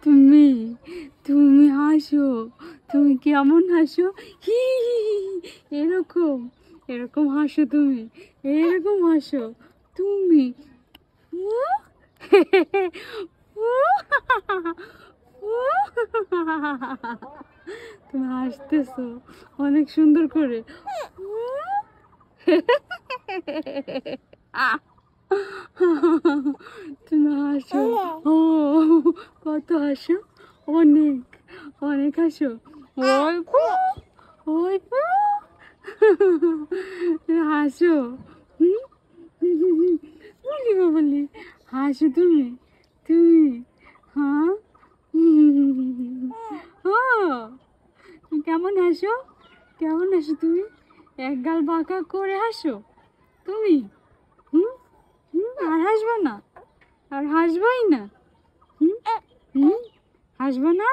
তুমি তুমি হাসো, তুমি কেমন হাসো, হি হি হি, এরকম এরকম হাসো, তুমি এরকম হাসো তুমি। তুমি হাসতেছো অনেক সুন্দর করে। তুমি হাসো, ও কত হাসো, অনেক অনেক হাসো। ওই ওই হাসো, বলি বলি হাসো তুমি তুমি। হ্যাঁ ও কেমন হাসো, কেমন হাসো তুমি, এক গাল বাঁকা করে হাসো তুমি। হুম হুম, আর হাসবা না, আর হাসবাই না। হুম হুম, হাসবা না।